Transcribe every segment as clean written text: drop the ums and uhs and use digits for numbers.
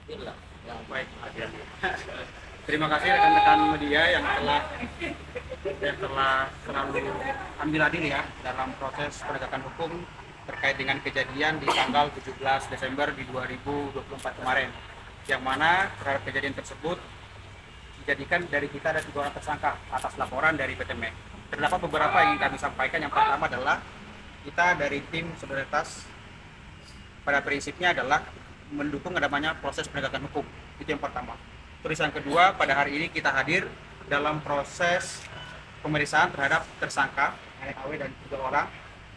Yang baik. Terima kasih rekan-rekan media yang telah selalu ambil adil ya dalam proses penegakan hukum terkait dengan kejadian di tanggal 17 Desember di 2024 kemarin, yang mana terhadap kejadian tersebut dijadikan dari kita ada 3 orang tersangka atas laporan dari PT MEK. Terdapat beberapa yang ingin kami sampaikan. Yang pertama adalah kita dari tim solidaritas pada prinsipnya adalah mendukung adanya proses penegakan hukum. Itu yang pertama. Terus yang kedua, pada hari ini kita hadir dalam proses pemeriksaan terhadap tersangka AW dan 3 orang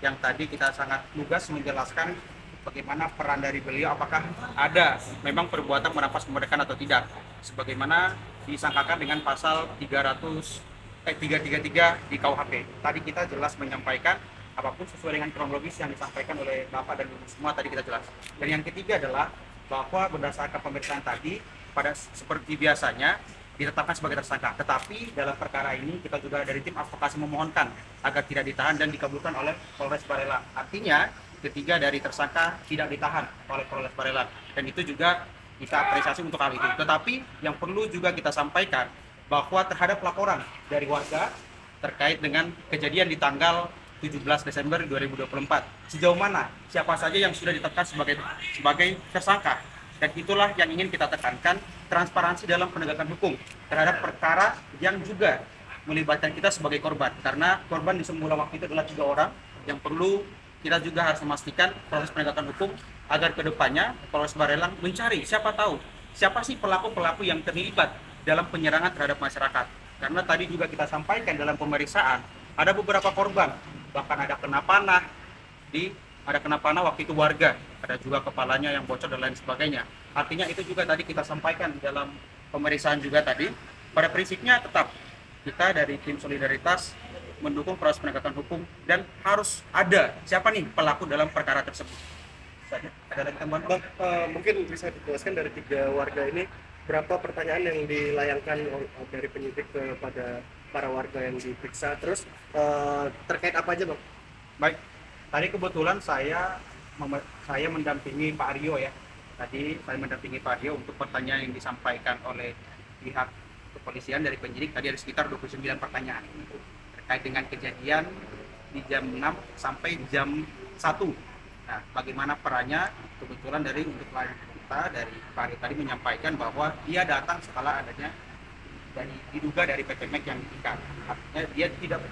yang tadi kita sangat lugas menjelaskan bagaimana peran dari beliau, apakah ada memang perbuatan merampas kemerdekaan atau tidak, sebagaimana disangkakan dengan pasal 333 di KUHP. Tadi kita jelas menyampaikan apapun sesuai dengan kronologis yang disampaikan oleh Bapak dan Ibu semua tadi kita jelas. Dan yang ketiga adalah bahwa berdasarkan pemeriksaan tadi pada seperti biasanya ditetapkan sebagai tersangka, tetapi dalam perkara ini kita juga dari tim advokasi memohonkan agar tidak ditahan dan dikabulkan oleh Polres Barelang. Artinya ketiga dari tersangka tidak ditahan oleh Polres Barelang, dan itu juga kita apresiasi untuk hal itu. Tetapi yang perlu juga kita sampaikan bahwa terhadap laporan dari warga terkait dengan kejadian di tanggal 17 Desember 2024, sejauh mana siapa saja yang sudah ditetapkan sebagai tersangka, dan itulah yang ingin kita tekankan, transparansi dalam penegakan hukum terhadap perkara yang juga melibatkan kita sebagai korban, karena korban di semula waktu itu adalah 3 orang. Yang perlu kita juga harus memastikan proses penegakan hukum agar kedepannya Polres Barelang mencari siapa sih pelaku-pelaku yang terlibat dalam penyerangan terhadap masyarakat. Karena tadi juga kita sampaikan dalam pemeriksaan ada beberapa korban, bahkan ada kena panah waktu itu warga, ada juga kepalanya yang bocor dan lain sebagainya. Artinya itu juga tadi kita sampaikan di dalam pemeriksaan juga tadi. Pada prinsipnya tetap kita dari tim solidaritas mendukung proses penegakan hukum dan harus ada siapa nih pelaku dalam perkara tersebut. Ada lagi tambahan? Bang, mungkin bisa dijelaskan dari 3 warga ini berapa pertanyaan yang dilayangkan dari penyidik kepada para warga yang diperiksa, terus terkait apa aja, Bang? Baik, tadi kebetulan saya mendampingi Pak Aryo ya. Tadi saya mendampingi Pak Aryo untuk pertanyaan yang disampaikan oleh pihak kepolisian dari penyidik. Tadi ada sekitar 29 pertanyaan terkait dengan kejadian di jam 6 sampai jam 1. Nah, bagaimana perannya? Kebetulan dari untuk klien kita dari Pak Aryo tadi menyampaikan bahwa dia datang setelah adanya diduga dari PT MEK yang diikat. Artinya dia tidak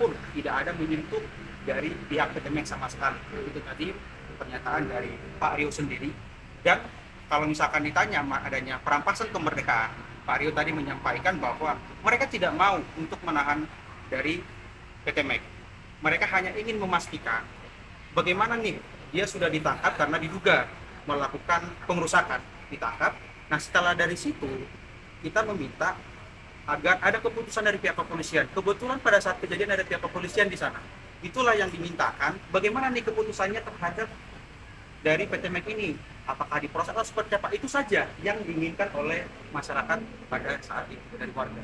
ada menyentuh dari pihak PT MEK sama sekali. Itu tadi pernyataan dari Pak Rio sendiri. Dan kalau misalkan ditanya adanya perampasan kemerdekaan, Pak Rio tadi menyampaikan bahwa mereka tidak mau untuk menahan dari PT MEK. Mereka hanya ingin memastikan bagaimana nih dia sudah ditangkap karena diduga melakukan pengerusakan, ditangkap. Nah, setelah dari situ kita meminta agar ada keputusan dari pihak kepolisian. Kebetulan pada saat kejadian ada pihak kepolisian di sana. Itulah yang dimintakan. Bagaimana nih keputusannya terhadap dari PT MEK ini? Apakah diproses atau seperti apa? Itu saja yang diinginkan oleh masyarakat pada saat itu dari warga.